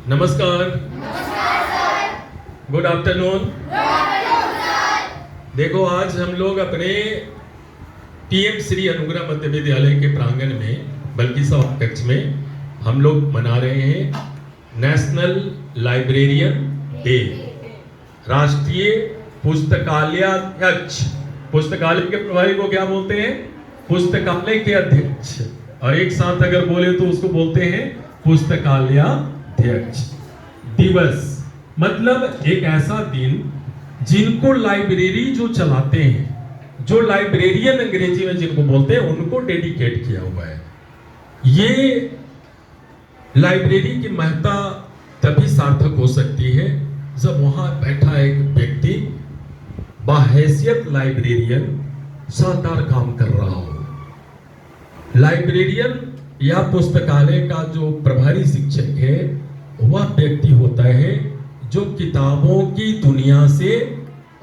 नमस्कार। Good afternoon. देखो आज हम लोग अपने पीएम श्री अनुग्रह मध्य विद्यालय के प्रांगण में बल्कि सभा कक्ष में हम लोग मना रहे हैं नेशनल लाइब्रेरियन डे। राष्ट्रीय पुस्तकालयाध्यक्ष, पुस्तकालय के प्रभारी को क्या बोलते हैं? पुस्तकालय के अध्यक्ष। और एक साथ अगर बोले तो उसको बोलते हैं पुस्तकालयाध्यक्ष दिवस। मतलब एक ऐसा दिन जिनको लाइब्रेरी जो चलाते हैं, जो लाइब्रेरियन अंग्रेजी में जिनको बोलते हैं, उनको डेडिकेट किया हुआ है। ये लाइब्रेरी की महत्ता तभी सार्थक हो सकती है जब वहां बैठा एक व्यक्ति बाहैसियत लाइब्रेरियन शानदार काम कर रहा हो। लाइब्रेरियन या पुस्तकालय का जो प्रभारी शिक्षक है वह व्यक्ति होता है जो किताबों की दुनिया से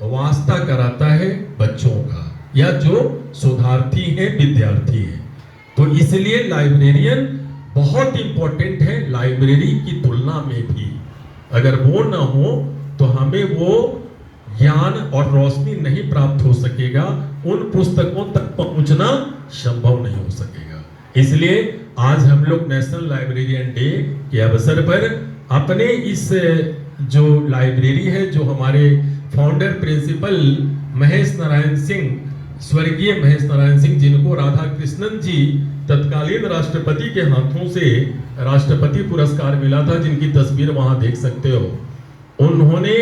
वास्ता कराता है बच्चों का, या जो शोधार्थी है, विद्यार्थी है। तो इसलिए लाइब्रेरियन बहुत इंपॉर्टेंट है। लाइब्रेरी की तुलना में भी अगर वो ना हो तो हमें वो ज्ञान और रोशनी नहीं प्राप्त हो सकेगा, उन पुस्तकों तक पहुंचना संभव नहीं हो सकेगा। इसलिए आज हम लोग नेशनल लाइब्रेरियन डे के अवसर पर अपने इस जो लाइब्रेरी है, जो हमारे फाउंडर प्रिंसिपल महेश नारायण सिंह, स्वर्गीय महेश नारायण सिंह, जिनको राधा कृष्णन जी तत्कालीन राष्ट्रपति के हाथों से राष्ट्रपति पुरस्कार मिला था, जिनकी तस्वीर वहां देख सकते हो, उन्होंने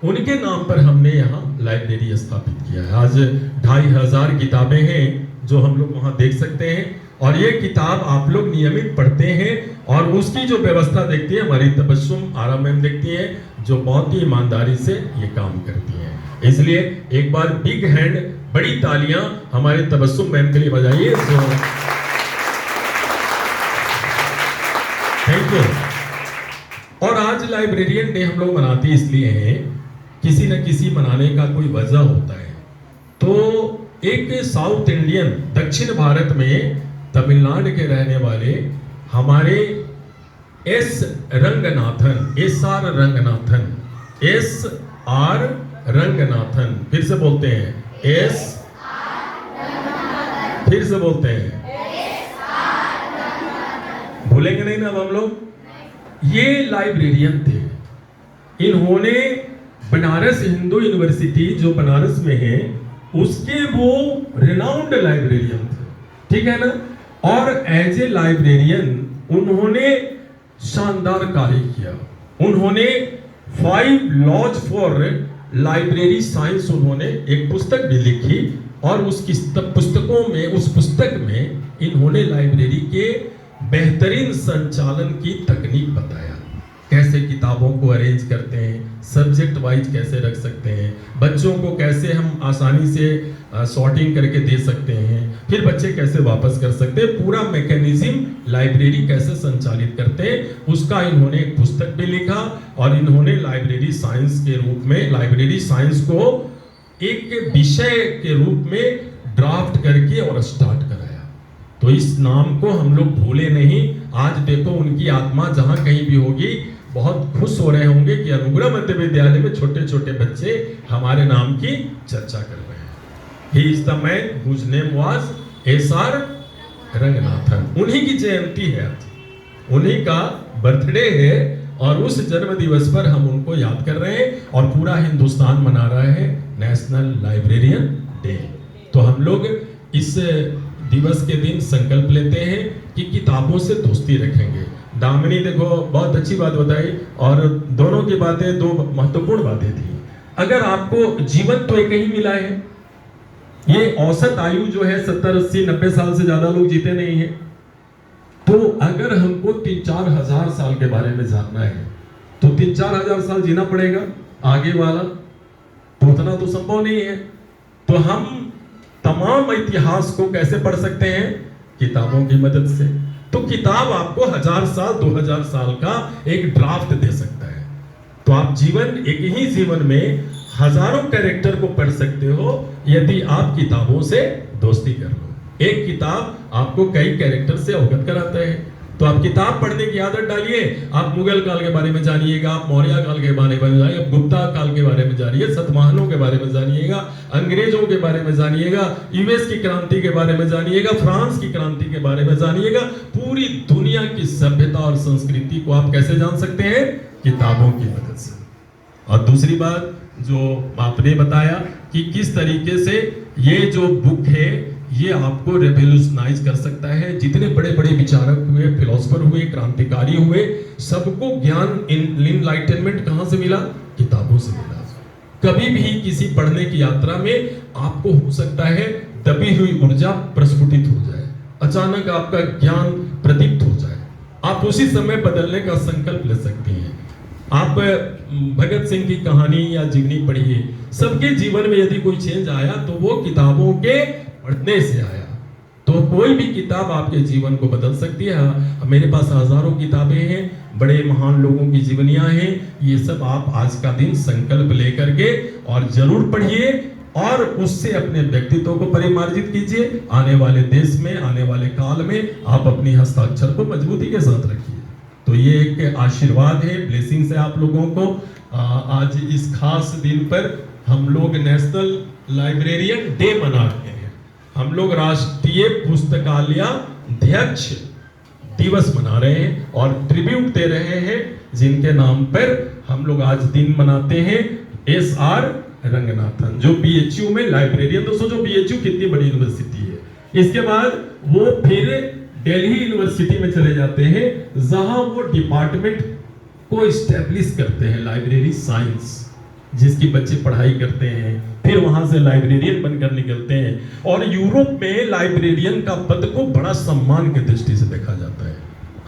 उनके नाम पर हमने यहाँ लाइब्रेरी स्थापित किया है। आज 2500 किताबें हैं जो हम लोग वहां देख सकते हैं, और ये किताब आप लोग नियमित पढ़ते हैं और उसकी जो व्यवस्था देखती है हमारी तबस्सुम आरा मैम देखती है, जो बहुत ही ईमानदारी से ये काम करती हैं। इसलिए एक बार बिग हैंड, बड़ी तालियां हमारे तबस्सुम मैम के लिए बजाइए। Thank you. और आज लाइब्रेरियन डे हम लोग मनाते इसलिए हैं, किसी न किसी मनाने का कोई वजह होता है। तो एक साउथ इंडियन, दक्षिण भारत में तमिलनाडु के रहने वाले हमारे एस आर रंगनाथन, फिर से बोलते हैं फिर से बोलते हैं, भूलेंगे नहीं ना अब हम लोग। ये लाइब्रेरियन थे। इन्होंने बनारस हिंदू यूनिवर्सिटी जो बनारस में है उसके वो रिनाउंड लाइब्रेरियन थे, ठीक है ना। और एज ए लाइब्रेरियन उन्होंने शानदार कार्य किया। उन्होंने 5 लॉज फॉर लाइब्रेरी साइंस, उन्होंने एक पुस्तक भी लिखी और उस पुस्तक में इन्होंने लाइब्रेरी के बेहतरीन संचालन की तकनीक बताया। कैसे किताबों को अरेंज करते हैं, सब्जेक्ट वाइज कैसे रख सकते हैं, बच्चों को कैसे हम आसानी से सॉर्टिंग करके दे सकते हैं, फिर बच्चे कैसे वापस कर सकते हैं, पूरा मैकेनिज्म लाइब्रेरी कैसे संचालित करते हैं, उसका इन्होंने एक पुस्तक भी लिखा। और इन्होंने लाइब्रेरी साइंस के रूप में लाइब्रेरी साइंस को एक विषय के रूप में ड्राफ्ट करके और स्टार्ट कराया। तो इस नाम को हम लोग भूले नहीं। आज देखो उनकी आत्मा जहां कहीं भी होगी बहुत खुश हो रहे होंगे कि अनुग्रह मध्य विद्यालय में छोटे छोटे बच्चे हमारे नाम की चर्चा कर रहे हैं। He is the man whose name was S.R. Ranganathan. उन्हीं की जयंती है, उन्हीं का बर्थडे है, और उस जन्म दिवस पर हम उनको याद कर रहे हैं और पूरा हिंदुस्तान मना रहा है नेशनल लाइब्रेरियन डे। तो हम लोग इस दिवस के दिन संकल्प लेते हैं कि किताबों से दोस्ती रखेंगे। दामिनी देखो बहुत अच्छी बात बताई, और दोनों की बातें दो महत्वपूर्ण बातें थी। अगर आपको जीवन तो एक ही मिला है, ये औसत आयु जो है 70, 80, 90 साल से ज्यादा लोग जीते नहीं है। तो अगर हमको 3-4 हजार साल के बारे में जानना है तो 3-4 हजार साल जीना पड़ेगा आगे वाला, तो उतना तो संभव नहीं है। तो हम तमाम इतिहास को कैसे पढ़ सकते हैं? किताबों की मदद से। तो किताब आपको 1000 साल 2000 साल का एक ड्राफ्ट दे सकता है। तो आप एक ही जीवन में हजारों कैरेक्टर को पढ़ सकते हो यदि आप किताबों से दोस्ती कर लो। एक किताब आपको कई कैरेक्टर से अवगत कराता है। तो आप किताब पढ़ने की आदत डालिए। आप मुगल काल के बारे में जानिएगा, आप मौर्य काल के बारे में जानिए, आप गुप्ता काल के बारे में जानिए, सतवाहनों के बारे में जानिएगा, अंग्रेजों के बारे में जानिएगा, यूएस की क्रांति के बारे में जानिएगा, फ्रांस की क्रांति के बारे में जानिएगा। पूरी दुनिया की सभ्यता और संस्कृति को आप कैसे जान सकते हैं? किताबों की मदद से। और दूसरी बात जो आपने बताया कि किस तरीके से ये जो बुक है ये आपको रेवोल्यूशनाइज कर सकता है। जितने बड़े बड़े विचारक हुए, फिलोसोफर हुए, क्रांतिकारी हुए, सबको ज्ञान इनलाइटनमेंट कहां से मिला? किताबों से मिला। कभी भी किसी पढ़ने की यात्रा में आपको हो सकता है दबी हुई ऊर्जा प्रस्फुटित हो जाए, अचानक आपका ज्ञान प्रदीप्त हो जाए, आप उसी समय बदलने का संकल्प ले सकते हैं। आप भगत सिंह की कहानी या जीवनी पढ़िए, सबके जीवन में यदि कोई चेंज आया तो वो किताबों के पढ़ने से आया। तो कोई भी किताब आपके जीवन को बदल सकती है। मेरे पास हजारों किताबें हैं, बड़े महान लोगों की जीवनियां हैं। ये सब आप आज का दिन संकल्प लेकर के और जरूर पढ़िए और उससे अपने व्यक्तित्व को परिमार्जित कीजिए। आने वाले देश में, आने वाले काल में आप अपनी हस्ताक्षर को मजबूती के साथ रखिए। तो ये एक आशीर्वाद है, ब्लेसिंग्स है आप लोगों को। आज इस खास दिन पर हम लोग नेशनल लाइब्रेरियन डे मना रहे हैं। हम लोग राष्ट्रीय पुस्तकालयाध्यक्ष दिवस मना रहे हैं और ट्रिब्यूट दे रहे हैं जिनके नाम पर हम लोग आज दिन मनाते हैं। SR रंगनाथन जो BHU में लाइब्रेरियन, दोस्तों जो BHU कितनी बड़ी यूनिवर्सिटी है। इसके बाद वो फिर दिल्ली यूनिवर्सिटी में चले जाते हैं जहां वो डिपार्टमेंट को स्टैब्लिश करते हैं, लाइब्रेरी साइंस, जिसकी बच्चे पढ़ाई करते हैं, फिर वहां से लाइब्रेरियन बनकर निकलते हैं। और यूरोप में लाइब्रेरियन का पद को बड़ा सम्मान की दृष्टि से देखा जाता है।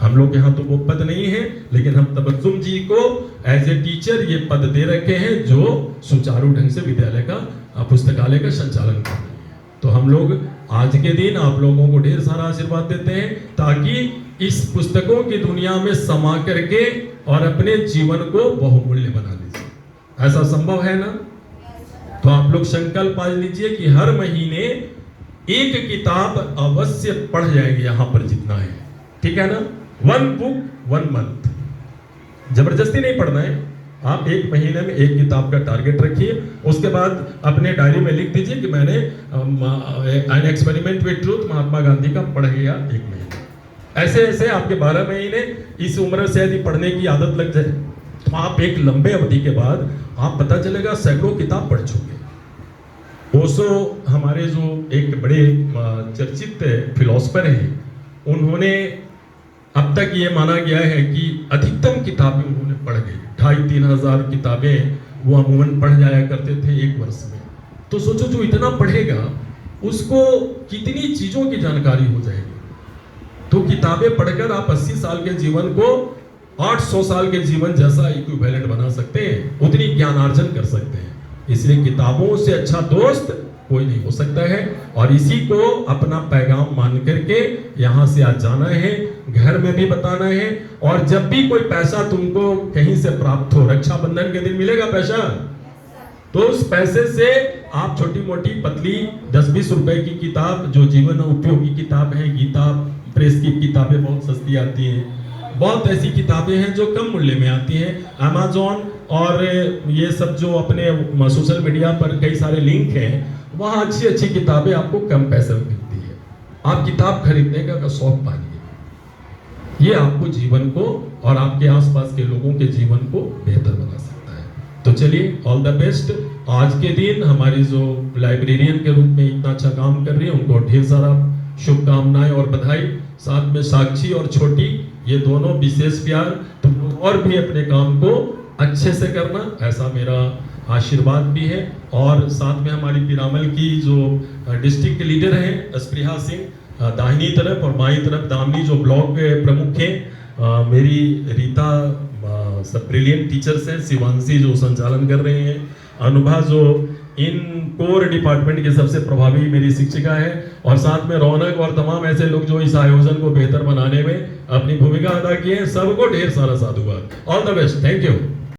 हम लोग यहाँ तो वो पद नहीं है, लेकिन हम तबस्सुम जी को एज ए टीचर ये पद दे रखे हैं जो सुचारू ढंग से विद्यालय का, पुस्तकालय का संचालन कर रहे हैं। तो हम लोग आज के दिन आप लोगों को ढेर सारा आशीर्वाद देते हैं ताकि इस पुस्तकों की दुनिया में समा करके और अपने जीवन को बहुमूल्य बना लीजिए। ऐसा संभव है ना? तो आप लोग संकल्प आज लीजिए कि हर महीने एक किताब अवश्य पढ़ जाएगी यहां पर जितना है, ठीक है ना? 1 बुक 1 मंथ, जबरदस्ती नहीं पढ़ना है। आप एक महीने में एक किताब का टारगेट रखिए। उसके बाद अपने डायरी में लिख दीजिए कि मैंने an experiment with truth Mahatma Gandhi का पढ़ गया 1 महीने। ऐसे ऐसे आपके 12 महीने इस उम्र से यदि पढ़ने की आदत लग जाए तो आप एक लंबे अवधि के बाद आप पता चलेगा सैकड़ों किताब पढ़ चुके। ओशो हमारे जो एक बड़े चर्चित फिलोसोफर हैं, उन्होंने अब तक ये माना गया है कि अधिकतम किताबें उन्होंने पढ़ गई। 2,500-3 हजार किताबें वो अमूमन पढ़ जाया करते थे एक वर्ष में। तो सोचो जो इतना पढ़ेगा उसको कितनी चीजों की जानकारी हो जाएगी। तो किताबें पढ़कर आप 80 साल के जीवन को 800 साल के जीवन जैसा इक्विवेलेंट बना सकते हैं, उतनी ज्ञानार्जन कर सकते हैं। इसलिए किताबों से अच्छा दोस्त कोई नहीं हो सकता है। और इसी को अपना पैगाम मान करके यहाँ से आज जाना है, घर में भी बताना है। और जब भी कोई पैसा तुमको कहीं से प्राप्त हो, रक्षाबंधन के दिन मिलेगा पैसा, तो उस पैसे से आप छोटी मोटी पतली 10-20 रुपए की किताब, जो जीवन उपयोगी किताब है, गीता प्रेस की किताबें बहुत सस्ती आती हैं, बहुत ऐसी किताबें हैं जो कम मूल्य में आती हैं। अमेज़न और ये सब जो अपने सोशल मीडिया पर कई सारे लिंक हैं, वहाँ अच्छी अच्छी किताबें आपको कम पैसे में मिलती है। आप किताब खरीदने का शौक पालिए। ये आपको जीवन को और आपके आसपास के लोगों के जीवन को बेहतर बना सकता है। तो चलिए, ऑल द बेस्ट। आज के दिन हमारी जो लाइब्रेरियन के रूप में इतना अच्छा काम कर रही है उनको ढेर सारा शुभकामनाएं और बधाई। साथ में साक्षी और छोटी, ये दोनों विशेष प्यार। तुम लोग और भी अपने काम को अच्छे से करना, ऐसा मेरा आशीर्वाद भी है। और साथ में हमारी पिरामल की जो डिस्ट्रिक्ट लीडर हैं स्पृहा सिंह, दाहिनी तरफ, और बाईं तरफ दामनी जो ब्लॉक प्रमुख हैं, मेरी रीता, सब ब्रिलियंट टीचर्स हैं, शिवांशी जो संचालन कर रहे हैं, अनुभा जो इन कोर डिपार्टमेंट के सबसे प्रभावी मेरी शिक्षिका है, और साथ में रौनक और तमाम ऐसे लोग जो इस आयोजन को बेहतर बनाने में अपनी भूमिका अदा किए हैं। सबको ढेर सारा साधुवाद। All the best, thank you.